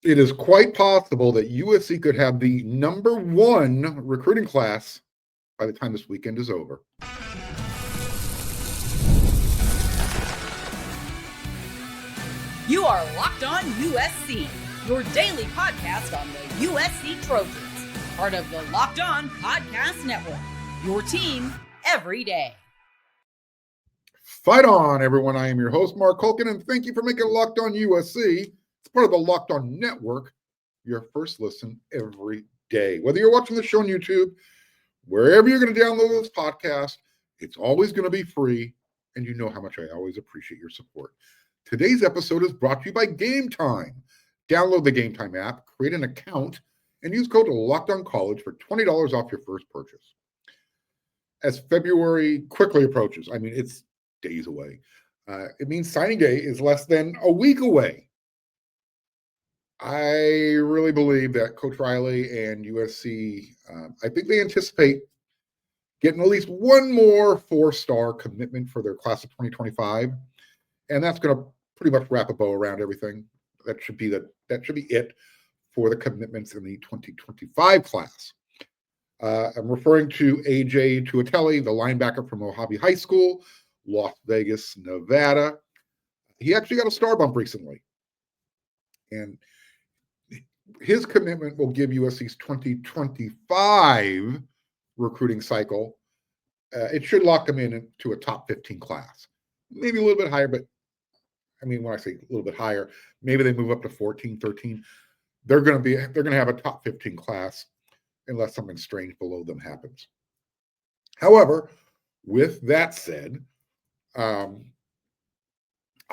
It is quite possible that USC could have the number one recruiting class by the time this weekend is over. You are Locked On USC, your daily podcast on the USC Trojans, part of the Locked On Podcast Network, your team every day. Fight on, everyone. I am your host, Mark Culkin, and thank you for making Locked On USC. It's part of the Locked On Network, your first listen every day. Whether you're watching the show on YouTube, wherever you're going to download this podcast, it's always going to be free, and you know how much I always appreciate your support. Today's episode is brought to you by Game Time. Download the Game Time app, create an account, and use code LOCKEDONCollege for $20 off your first purchase. As February quickly approaches, it's days away. It means signing day is less than a week away. I really believe that Coach Riley and USC, I think they anticipate getting at least one more four-star commitment for their class of 2025. And that's going to pretty much wrap a bow around everything. That should be it for the commitments in the 2025 class. I'm referring to AJ Tuatelli, the linebacker from Mojave High School, Las Vegas, Nevada. He actually got a star bump recently. And his commitment will give USC's 2025 recruiting cycle. It should lock them into a top 15 class. Maybe a little bit higher, but when I say a little bit higher, maybe they move up to 14, 13. They're going to have a top 15 class unless something strange below them happens. However, with that said, I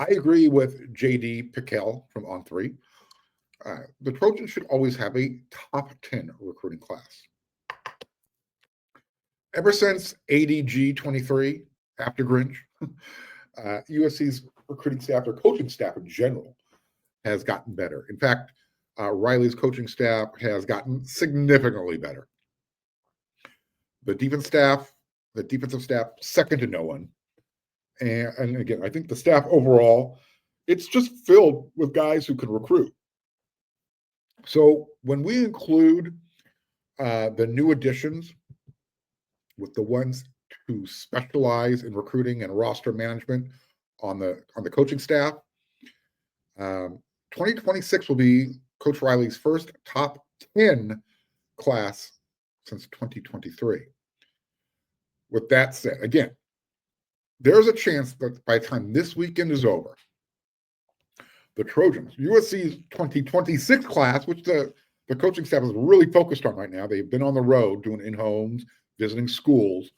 agree with JD Piquel from On3. The Trojans should always have a top 10 recruiting class. Ever since ADG 23, after Grinch, USC's recruiting staff, their coaching staff in general, has gotten better. In fact, Riley's coaching staff has gotten significantly better. The defensive staff, second to no one. And again, I think the staff overall, it's just filled with guys who can recruit. So when we include the new additions with the ones who specialize in recruiting and roster management on the coaching staff, 2026 will be Coach Riley's first top 10 class since 2023. With that said, again, there's a chance that by the time this weekend is over, the Trojans, USC's 2026 class, which the coaching staff is really focused on right now, they've been on the road doing in-homes, visiting schools.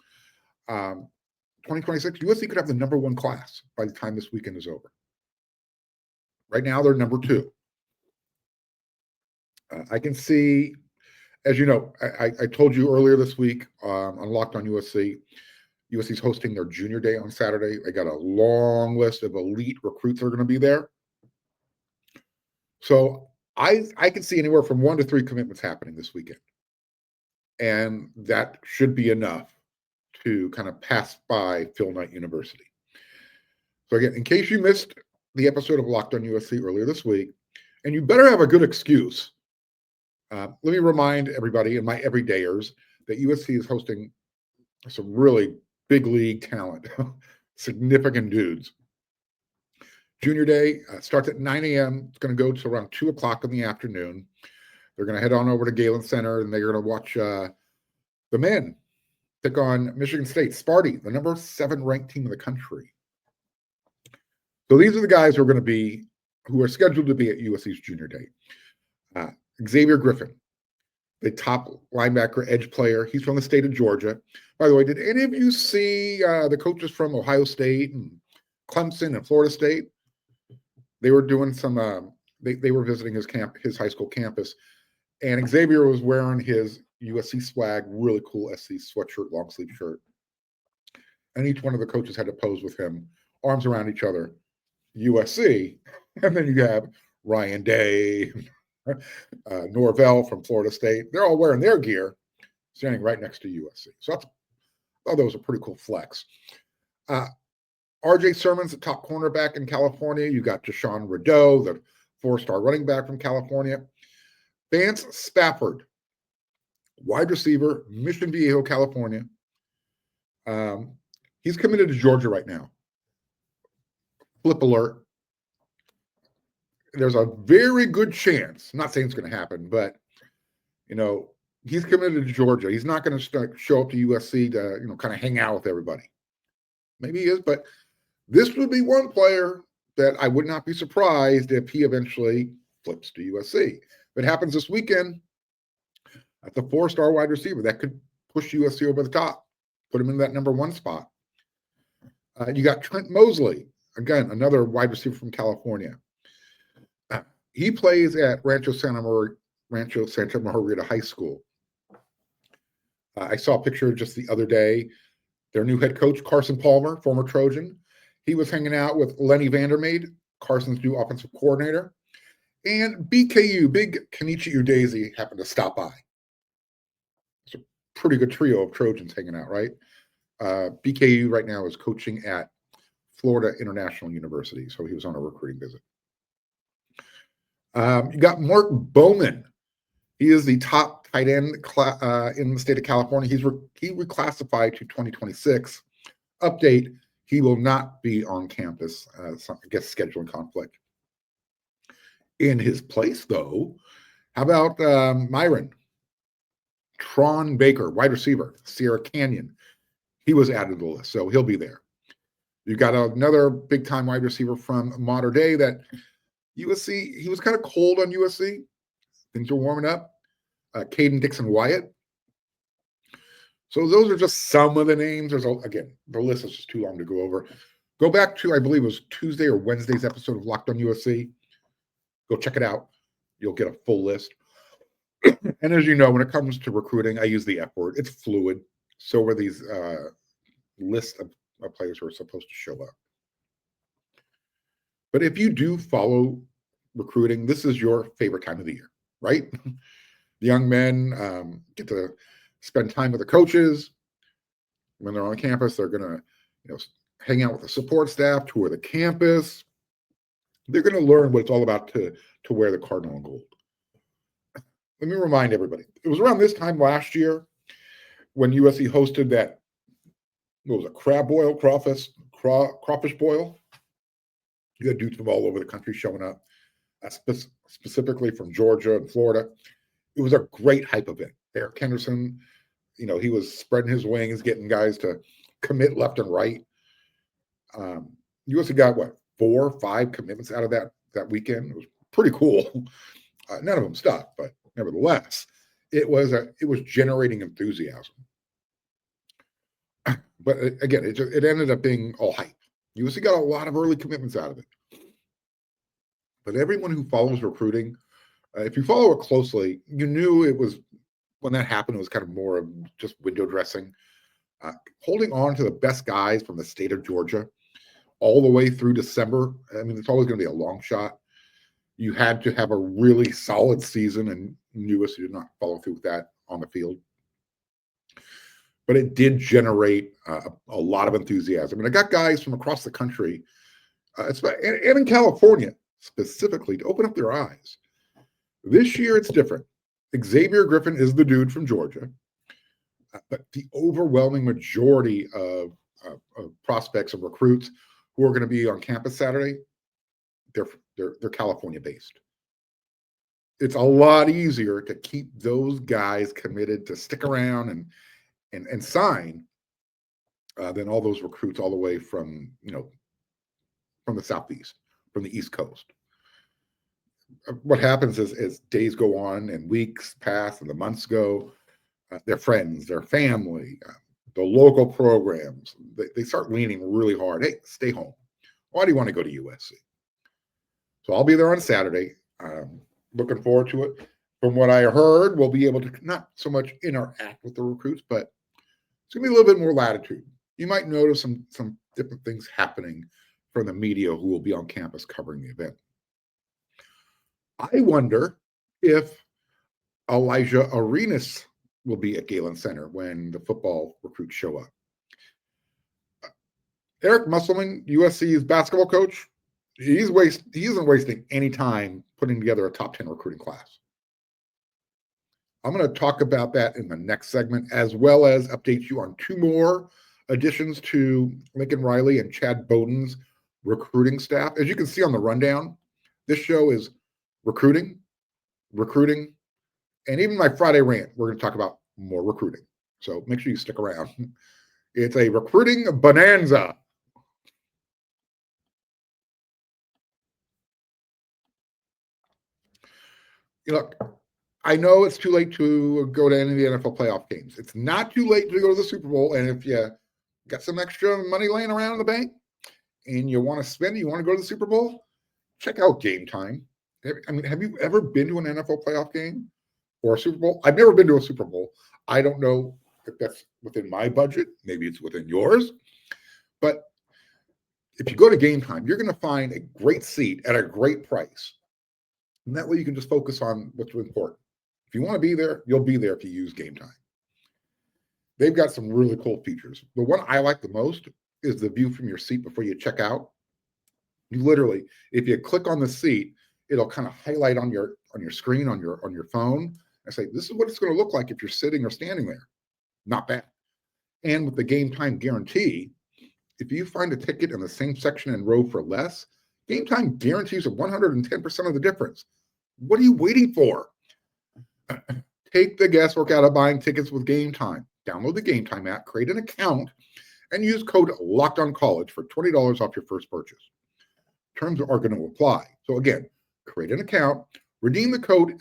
2026, USC could have the number one class by the time this weekend is over. Right now, they're number two. I can see, as you know, I told you earlier this week on Locked On USC, USC's hosting their junior day on Saturday. They got a long list of elite recruits that are going to be there. So I can see anywhere from 1 to 3 commitments happening this weekend. And that should be enough to kind of pass by Phil Knight University. So again, in case you missed the episode of Locked On USC earlier this week, and you better have a good excuse, let me remind everybody and my everydayers that USC is hosting some really big league talent, significant dudes. Junior Day starts at 9 a.m. It's going to go to around 2 o'clock in the afternoon. They're going to head on over to Galen Center, and they're going to watch the men pick on Michigan State, Sparty, the number 7 ranked team in the country. So these are the guys who are scheduled to be at USC's Junior Day. Xavier Griffin, the top linebacker edge player. He's from the state of Georgia. By the way, did any of you see the coaches from Ohio State and Clemson and Florida State? They were doing some, they were visiting his high school campus, and Xavier was wearing his USC swag, really cool SC sweatshirt, long sleeve shirt. And each one of the coaches had to pose with him, arms around each other, USC. And then you have Ryan Day, Norvell from Florida State. They're all wearing their gear, standing right next to USC. So I thought that was a pretty cool flex. RJ Sermon's the top cornerback in California. You got Deshaun Rideau, the 4-star running back from California. Vance Spafford, wide receiver, Mission Viejo, California. He's committed to Georgia right now. Flip alert. There's a very good chance, I'm not saying it's going to happen, but, he's committed to Georgia. He's not going to show up to USC to, kind of hang out with everybody. Maybe he is, but this would be one player that I would not be surprised if he eventually flips to USC. If it happens this weekend, that's a 4-star wide receiver that could push USC over the top, put him in that number 1 spot. You got Trent Mosley, again, another wide receiver from California. He plays at Rancho Santa Margarita High School. I saw a picture just the other day. Their new head coach, Carson Palmer, former Trojan, he was hanging out with Lenny Vandermeide, Carson's new offensive coordinator, and BKU, Big Kenichi Udeze, happened to stop by. It's a pretty good trio of Trojans hanging out, right? BKU right now is coaching at Florida International University, so he was on a recruiting visit. You got Mark Bowman. He is the top tight end in the state of California. He reclassified to 2026. Update, he will not be on campus. I guess scheduling conflict. In his place, though, how about Myron? Tron Baker, wide receiver, Sierra Canyon. He was added to the list, so he'll be there. You got another big-time wide receiver from Mater Dei that USC, he was kind of cold on USC. Things are warming up. Caden Dixon-Wyatt. So those are just some of the names. Again, the list is just too long to go over. Go back to, I believe it was Tuesday or Wednesday's episode of Locked on USC. Go check it out. You'll get a full list. And as you know, when it comes to recruiting, I use the F word. It's fluid. So are these lists of players who are supposed to show up. But if you do follow recruiting, this is your favorite time of the year, right? The young men get to spend time with the coaches. When they're on campus, they're going to hang out with the support staff, tour the campus. They're going to learn what it's all about to wear the cardinal and gold. Let me remind everybody, it was around this time last year when USC hosted that, what was it, crab boil, crawfish boil. You had dudes from all over the country showing up, specifically from Georgia and Florida. It was a great hype event. Eric Henderson, he was spreading his wings, getting guys to commit left and right. USC got, 4 or 5 commitments out of that weekend. It was pretty cool. None of them stuck, but nevertheless, it was generating enthusiasm. But again, it ended up being all hype. USC got a lot of early commitments out of it. But everyone who follows recruiting, if you follow it closely, you knew it was, when that happened, it was kind of more of just window dressing. Holding on to the best guys from the state of Georgia all the way through December, I mean, it's always going to be a long shot. You had to have a really solid season, and USC did not follow through with that on the field. But it did generate a lot of enthusiasm. And I got guys from across the country, and in California specifically, to open up their eyes. This year, it's different. Xavier Griffin is the dude from Georgia. But the overwhelming majority of prospects and recruits who are going to be on campus Saturday, they're California-based. It's a lot easier to keep those guys committed to stick around and sign than all those recruits all the way from the Southeast, from the East Coast. What happens is as days go on and weeks pass and the months go, their friends, their family, the local programs, they start leaning really hard. Hey, stay home. Why do you want to go to USC? So I'll be there on Saturday. Looking forward to it. From what I heard, we'll be able to not so much interact with the recruits, but it's going to be a little bit more latitude. You might notice some different things happening from the media who will be on campus covering the event. I wonder if Alijah Arenas will be at Galen Center when the football recruits show up. Eric Musselman, USC's basketball coach, he isn't wasting any time putting together a top 10 recruiting class. I'm going to talk about that in the next segment, as well as update you on 2 more additions to Lincoln Riley and Chad Bowden's recruiting staff. As you can see on the rundown, this show is recruiting, and even my Friday rant, we're going to talk about more recruiting. So make sure you stick around. It's a recruiting bonanza. Look, I know it's too late to go to any of the NFL playoff games. It's not too late to go to the Super Bowl. And if you got some extra money laying around in the bank and you want to spend it, you want to go to the Super Bowl, check out Game Time. I mean, have you ever been to an NFL playoff game or a Super Bowl? I've never been to a Super Bowl. I don't know if that's within my budget. Maybe it's within yours. But if you go to Game Time, you're going to find a great seat at a great price. And that way you can just focus on what's important. If you want to be there, you'll be there if you use Game Time. They've got some really cool features. The one I like the most is the view from your seat before you check out. You literally, if you click on the seat, it'll kind of highlight on your screen on your phone and say, this is what it's going to look like if you're sitting or standing there. Not bad. And with the Game Time guarantee, if you find a ticket in the same section and row for less, Game Time guarantees 110% of the difference. What are you waiting for? Take the guesswork out of buying tickets with Game Time. Download the Game Time app, create an account, and use code LOCKEDONCollege for $20 off your first purchase. Terms are going to apply. So again, create an account, redeem the code LOCKEDON,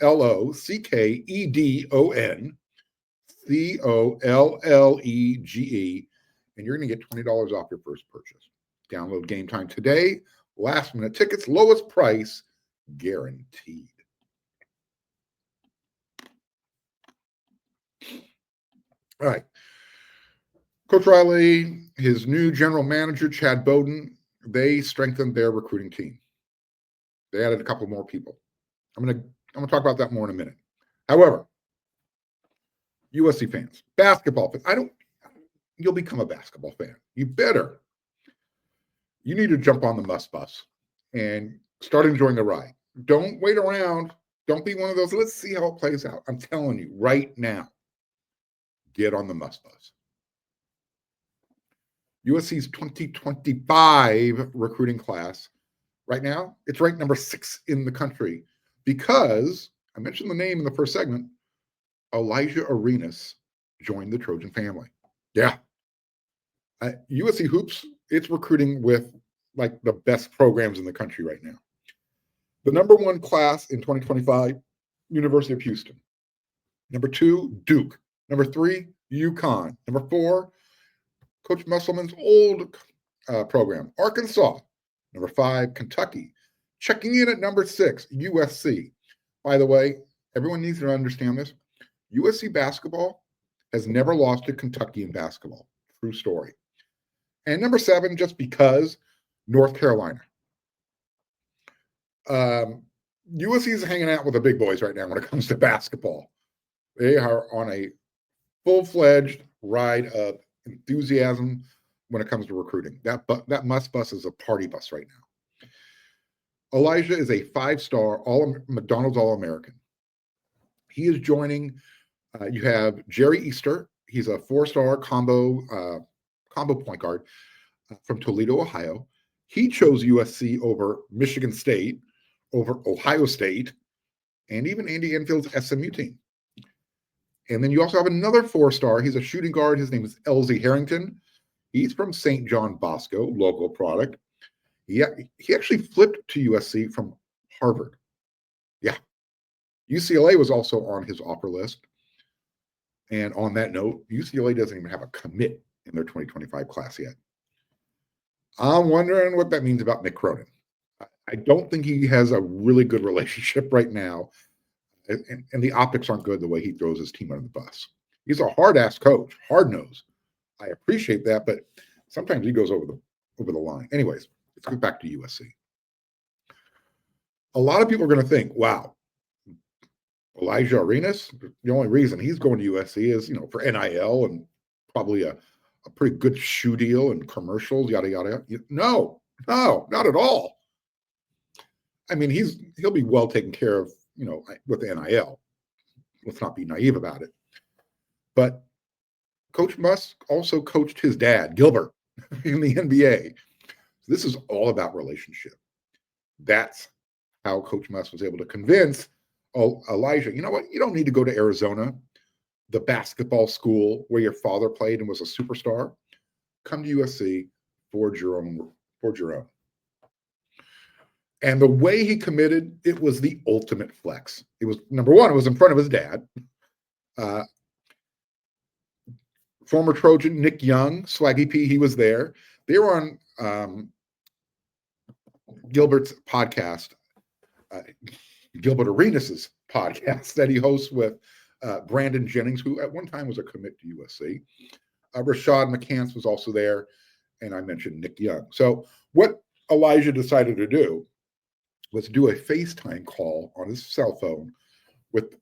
COLLEGE, and you're going to get $20 off your first purchase. Download Game Time today. Last minute tickets, lowest price, guaranteed. All right. Coach Riley, his new general manager, Chad Bowden, they strengthened their recruiting team. They added a couple more people. I'm gonna talk about that more in a minute. However, USC fans, basketball fans, you'll become a basketball fan. You better. You need to jump on the Must Bus and start enjoying the ride. Don't wait around. Don't be one of those, let's see how it plays out. I'm telling you right now, get on the Must Bus. USC's 2025 recruiting class, right now, it's ranked number 6 in the country because, I mentioned the name in the first segment, Alijah Arenas joined the Trojan family. Yeah. USC Hoops, it's recruiting with like the best programs in the country right now. The number 1 class in 2025, University of Houston. Number 2, Duke. Number 3, UConn. Number 4, Coach Musselman's old program, Arkansas. Number 5, Kentucky. Checking in at number 6, USC. By the way, everyone needs to understand this. USC basketball has never lost to Kentucky in basketball. True story. And number 7, just because, North Carolina. USC is hanging out with the big boys right now when it comes to basketball. They are on a full-fledged ride of enthusiasm when it comes to recruiting. That Must Bus is a party bus right now. Alijah is a 5-star McDonald's All-American. He is joining. You have Jerry Easter. He's a 4-star combo point guard from Toledo, Ohio. He chose USC over Michigan State, over Ohio State, and even Andy Enfield's SMU team. And then you also have another 4-star. He's a shooting guard. His name is Elsie Harrington. He's from St. John Bosco, local product. He actually flipped to USC from Harvard. Yeah. UCLA was also on his offer list. And on that note, UCLA doesn't even have a commit in their 2025 class yet. I'm wondering what that means about Mick Cronin. I don't think he has a really good relationship right now. And the optics aren't good the way he throws his team under the bus. He's a hard-ass coach, hard-nosed. I appreciate that, but sometimes he goes over the line. Anyways, let's get back to USC. A lot of people are going to think, wow, Alijah Arenas, the only reason he's going to USC is, for NIL and probably a pretty good shoe deal and commercials, yada, yada. No, not at all. I mean, he'll be well taken care of, with the NIL. Let's not be naive about it. But Coach Musk also coached his dad, Gilbert, in the NBA. This is all about relationship. That's how Coach Musk was able to convince Alijah, you know what? You don't need to go to Arizona, the basketball school where your father played and was a superstar. Come to USC, forge your own. And the way he committed, it was the ultimate flex. It was, number one, it was in front of his dad. Former Trojan Nick Young, Swaggy P, he was there. They were on Gilbert's podcast, Gilbert Arenas' podcast that he hosts with Brandon Jennings, who at one time was a commit to USC. Rashad McCants was also there, and I mentioned Nick Young. So what Alijah decided to do was do a FaceTime call on his cell phone with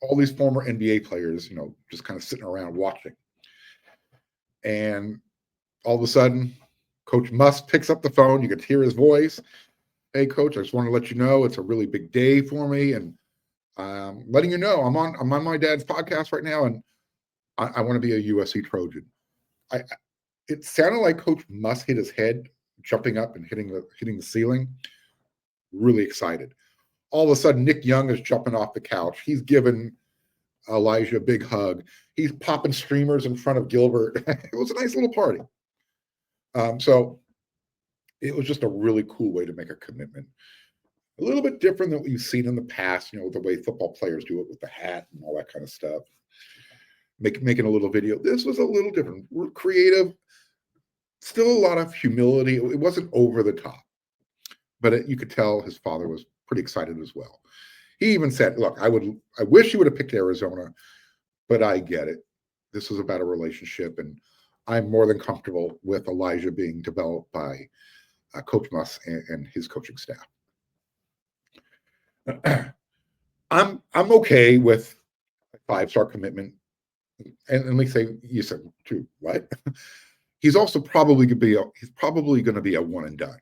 all these former NBA players, just kind of sitting around watching. And all of a sudden, Coach Musk picks up the phone. You could hear his voice. Hey, Coach, I just want to let you know it's a really big day for me, and letting you know I'm on my dad's podcast right now, and I want to be a USC Trojan. It sounded like Coach Musk hit his head, jumping up and hitting the ceiling. Really excited. All of a sudden, Nick Young is jumping off the couch. He's giving Alijah a big hug. He's popping streamers in front of Gilbert. It was a nice little party. So it was just a really cool way to make a commitment. A little bit different than what you've seen in the past, the way football players do it with the hat and all that kind of stuff. Making a little video. This was a little different. We're creative. Still a lot of humility. It wasn't over the top. But you could tell his father was pretty excited as well. He even said, look, I wish he would have picked Arizona, but I get it. This was about a relationship, and I'm more than comfortable with Alijah being developed by Coach Musk and his coaching staff. I'm okay with a 5-star commitment. And let me say, you said, too, what? He's also probably going to be a one and done.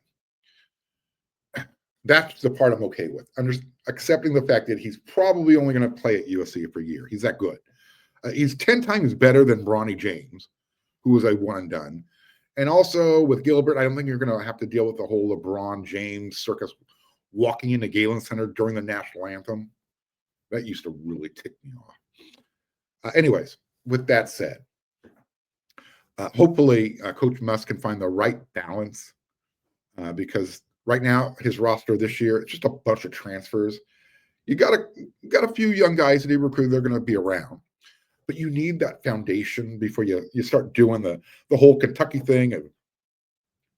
That's the part I'm okay with. I'm just accepting the fact that he's probably only going to play at USC for a year. He's that good. He's 10 times better than Bronny James, who was a one and done. And also with Gilbert, I don't think you're going to have to deal with the whole LeBron James circus walking into Galen Center during the national anthem. That used to really tick me off. Anyways, with that said, hopefully Coach Musk can find the right balance because right now his roster this year, it's just a bunch of transfers. You got a few young guys that he recruited. They're going to be around, but you need that foundation before you start doing the whole Kentucky thing of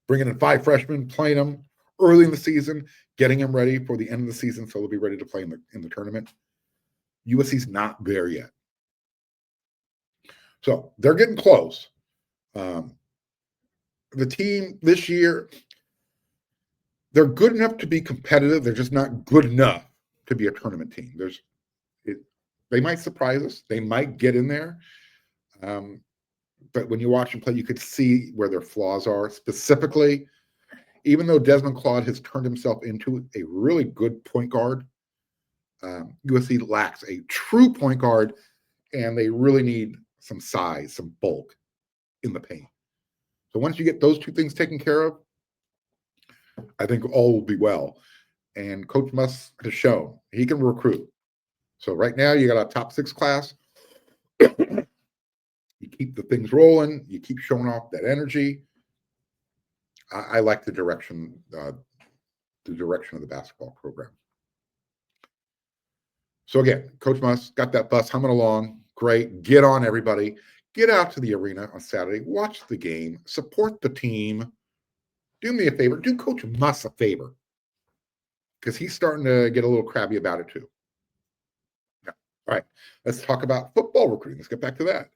bringing in 5 freshmen, playing them early in the season, getting them ready for the end of the season so they'll be ready to play in the tournament. USC's not there yet. So they're getting close. The team this year, they're good enough to be competitive. They're just not good enough to be a tournament team. They might surprise us. They might get in there. But when you watch them play, you could see where their flaws are. Specifically, even though Desmond Claude has turned himself into a really good point guard, USC lacks a true point guard, and they really need some size, some bulk in the paint. So once you get those two things taken care of, I think all will be well. And Coach Musk has shown he can recruit. So right now you got a top 6 class. You keep the things rolling. You keep showing off that energy. I like the direction of the basketball program. So again, Coach Musk got that bus humming along. Great. Get on, everybody. Get out to the arena on Saturday. Watch the game. Support the team. Do me a favor. Do Coach Musk a favor. Because he's starting to get a little crabby about it too. Yeah. All right. Let's talk about football recruiting. Let's get back to that.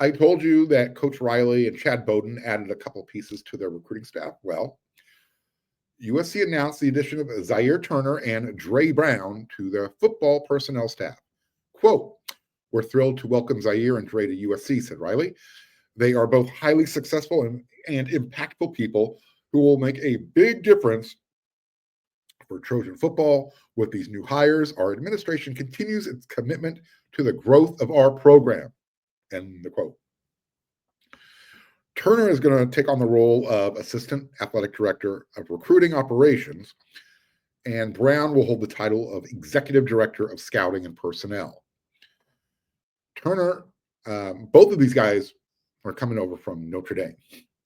I told you that Coach Riley and Chad Bowden added a couple of pieces to their recruiting staff. Well, USC announced the addition of Zaire Turner and Dre Brown to their football personnel staff. Quote, "We're thrilled to welcome Zaire and Dre to USC," said Riley. "They are both highly successful and impactful people who will make a big difference For Trojan football, with these new hires, our administration continues its commitment to the growth of our program. End the quote. Turner is going to take on the role of Assistant Athletic Director of Recruiting Operations, and Brown will hold the title of Executive Director of Scouting and Personnel. Turner, both of these guys are coming over from Notre Dame.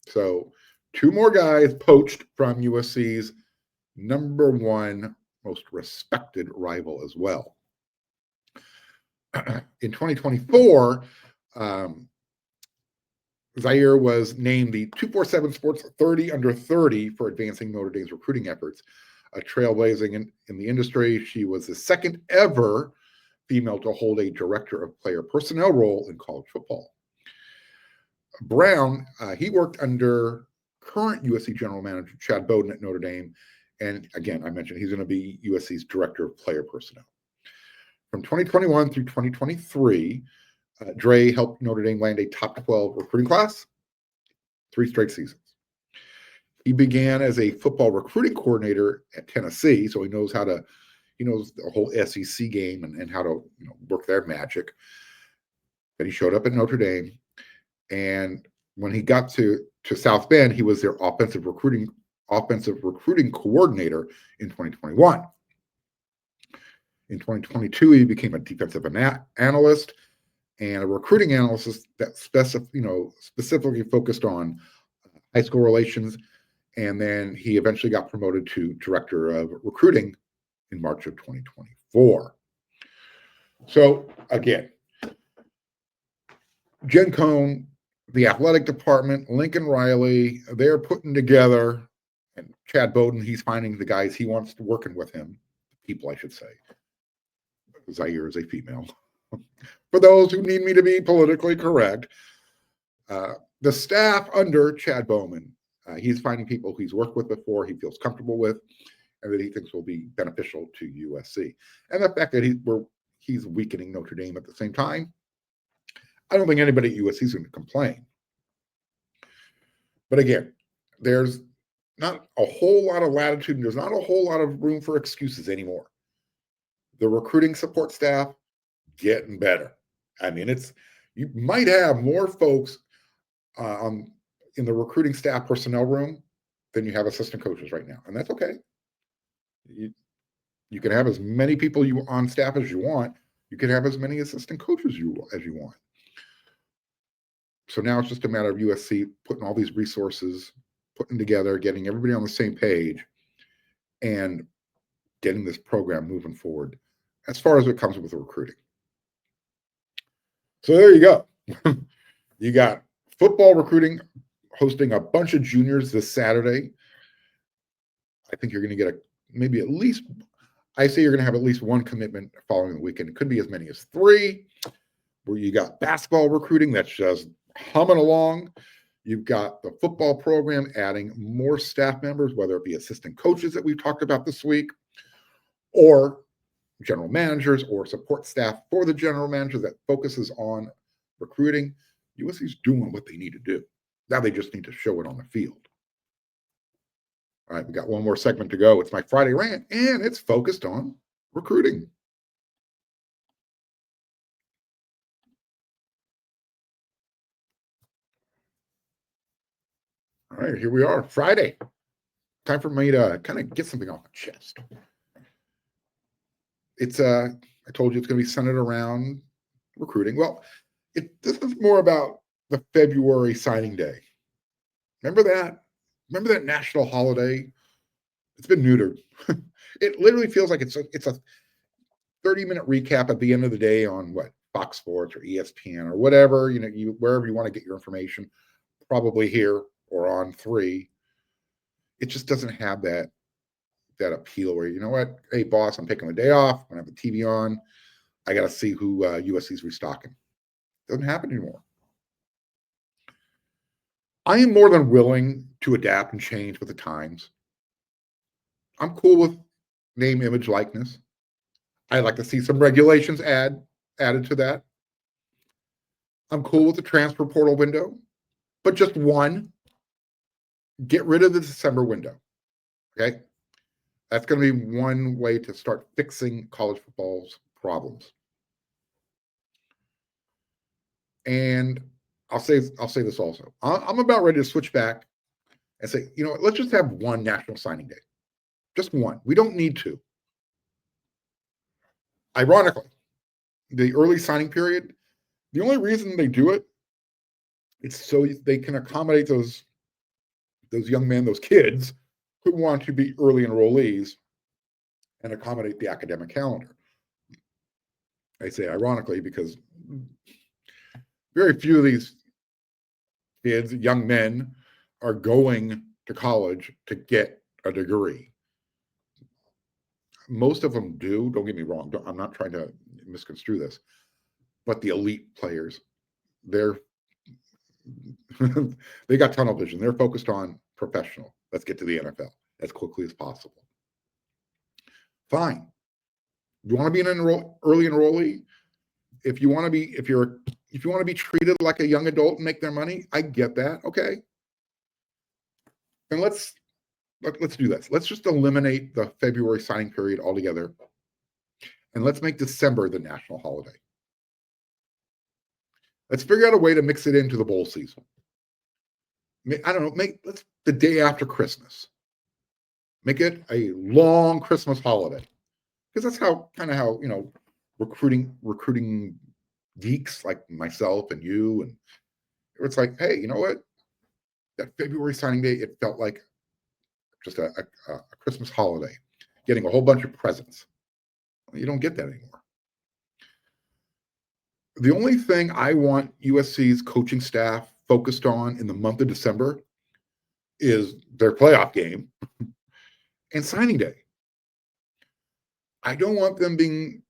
So 2 more guys poached from USC's number 1 most respected rival as well. In 2024, Zaire was named the 247 Sports 30 under 30 for advancing Notre Dame's recruiting efforts. A trailblazing in the industry, she was the second ever female to hold a director of player personnel role in college football. Brown, he worked under current USC general manager Chad Bowden at Notre Dame. And again, I mentioned he's going to be USC's director of player personnel. From 2021 through 2023, Dre helped Notre Dame land a top 12 recruiting class 3 straight seasons. He began as a football recruiting coordinator at Tennessee, so he knows the whole SEC game and how to work their magic. But he showed up at Notre Dame, and when he got to South Bend, he was their offensive recruiting coordinator in 2021. In 2022, he became a defensive analyst and a recruiting analyst that specifically focused on high school relations. And then he eventually got promoted to director of recruiting in March of 2024. So again, Jen Cohn, the athletic department, Lincoln Riley, they're putting together, and Chad Bowden, he's finding the guys he wants to working with him, people I should say. Zaire is a female. For those who need me to be politically correct, the staff under Chad Bowman, he's finding people he's worked with before, he feels comfortable with, and that he thinks will be beneficial to USC. And the fact that he's weakening Notre Dame at the same time, I don't think anybody at USC is going to complain. But again, there's not a whole lot of latitude, and there's not a whole lot of room for excuses anymore. The recruiting support staff getting better. I mean, you might have more folks in the recruiting staff personnel room than you have assistant coaches right now, and that's okay. You can have as many people on staff as you want. You can have as many assistant coaches as you want. So now it's just a matter of USC putting all these resources, putting together, getting everybody on the same page, and getting this program moving forward as far as it comes with the recruiting. So there you go. You got football recruiting hosting a bunch of juniors this Saturday. I think you're going to get you're going to have at least 1 commitment following the weekend. It could be as many as 3. Where you got basketball recruiting that's just humming along. You've got the football program adding more staff members, whether it be assistant coaches that we've talked about this week, or general managers or support staff for the general manager that focuses on recruiting. USC's doing what they need to do. Now they just need to show it on the field. All right, we got one more segment to go. It's my Friday Rant, and it's focused on recruiting. All right, here we are, Friday. Time for me to kind of get something off my chest. I told you it's going to be centered around recruiting. Well, this is more about the February signing day. Remember that? Remember that national holiday? It's been neutered. It literally feels like it's a 30-minute recap at the end of the day on Fox Sports or ESPN or whatever, wherever you want to get your information, probably here or on 3. It just doesn't have that appeal where, hey boss, I'm taking the day off. I'm going to have the TV on. I got to see who USC's restocking. Doesn't happen anymore. I am more than willing to adapt and change with the times. I'm cool with name, image, likeness. I'd like to see some regulations added to that. I'm cool with the transfer portal window, but just one. Get rid of the December window. Okay. That's going to be one way to start fixing college football's problems. And I'll say this also. I'm about ready to switch back and say, you know what, let's just have one National Signing Day. Just one. We don't need two. Ironically, the early signing period, the only reason they do it, it's so they can accommodate those young men, those kids who want to be early enrollees and accommodate the academic calendar. I say ironically because very few of these kids, young men, are going to college to get a degree. Most of them do. Don't get me wrong. I'm not trying to misconstrue this, but the elite players, they got tunnel vision. They're focused on professional. Let's get to the NFL as quickly as possible. Fine. You want to be an early enrollee? If you want to be treated like a young adult and make their money, I get that. Okay. And let's do this. Let's just eliminate the February signing period altogether. And let's make December the national holiday. Let's figure out a way to mix it into the bowl season. I don't know, let's the day after Christmas. Make it a long Christmas holiday. Because that's how, you know, recruiting geeks like myself and you, and it's like, hey, you know what? That February signing day, it felt like just a Christmas holiday, getting a whole bunch of presents. You don't get that anymore. The only thing I want USC's coaching staff focused on in the month of December is their playoff game and signing day. I don't want them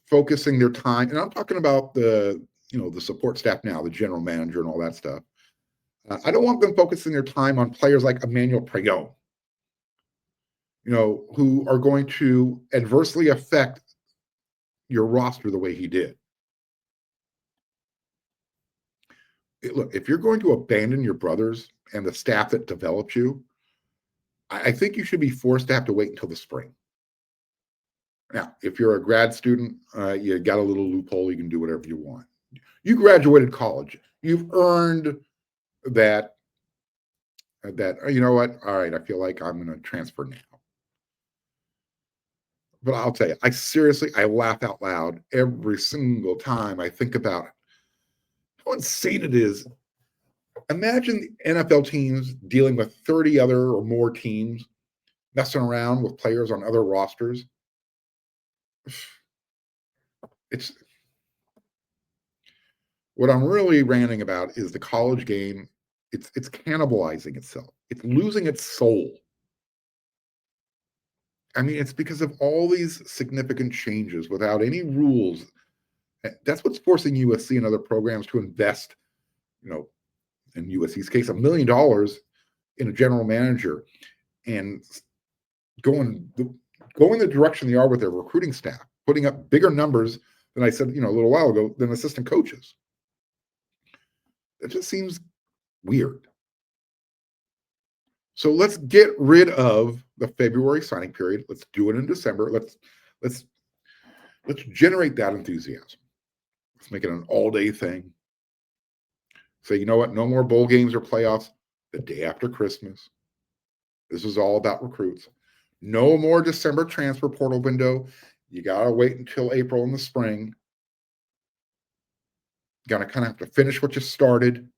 focusing their time, and I'm talking about the support staff now, the general manager and all that stuff. I don't want them focusing their time on players like Emmanuel Pregon, who are going to adversely affect your roster the way he did. Look, if you're going to abandon your brothers and the staff that developed you, I think you should be forced to have to wait until the spring. Now, if you're a grad student, you got a little loophole. You can do whatever you want. You graduated college. You've earned that, you know what? All right, I feel like I'm going to transfer now. But I'll tell you, I laugh out loud every single time I think about it. How insane it is. Imagine the NFL teams dealing with 30 other or more teams messing around with players on other rosters. It's what I'm really ranting about is the college game. It's cannibalizing itself. It's losing its soul. I mean, it's because of all these significant changes without any rules. That's what's forcing USC and other programs to invest, in USC's case, $1 million in a general manager and going the direction they are with their recruiting staff, putting up bigger numbers than I said, a little while ago, than assistant coaches. It just seems weird. So let's get rid of the February signing period. Let's do it in December. Let's generate that enthusiasm. Let's make it an all-day thing. Say, you know what? No more bowl games or playoffs the day after Christmas. This is all about recruits. No more December transfer portal window. You got to wait until April in the spring. You got to kind of have to finish what you started,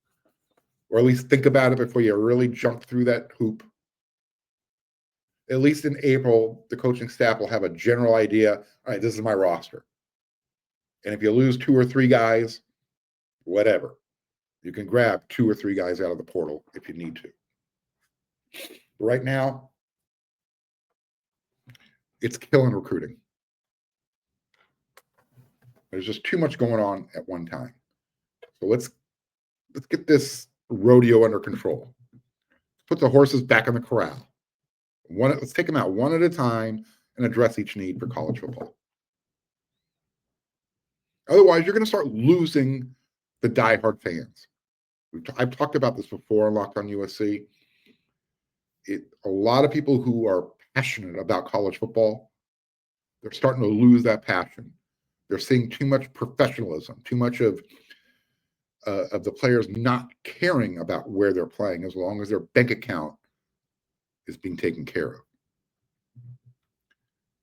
or at least think about it before you really jump through that hoop. At least in April, the coaching staff will have a general idea. All right, this is my roster. And if you lose 2 or 3 guys, whatever. You can grab 2 or 3 guys out of the portal if you need to. Right now, it's killing recruiting. There's just too much going on at one time. So let's get this rodeo under control. Put the horses back in the corral. Let's take them out one at a time and address each need for college football. Otherwise, you're going to start losing the diehard fans. I've talked about this before on Locked on USC. A lot of people who are passionate about college football, they're starting to lose that passion. They're seeing too much professionalism, too much of the players not caring about where they're playing as long as their bank account is being taken care of.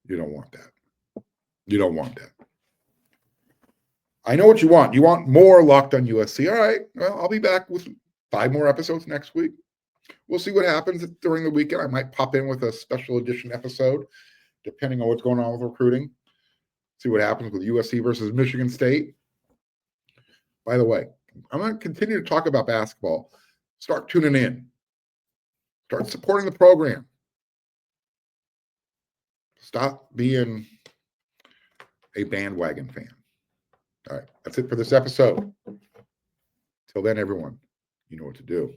You don't want that. You don't want that. I know what you want. You want more Locked on USC. All right. Well, I'll be back with 5 more episodes next week. We'll see what happens during the weekend. I might pop in with a special edition episode, depending on what's going on with recruiting. See what happens with USC versus Michigan State. By the way, I'm going to continue to talk about basketball. Start tuning in. Start supporting the program. Stop being a bandwagon fan. All right, that's it for this episode. Till then, everyone, you know what to do.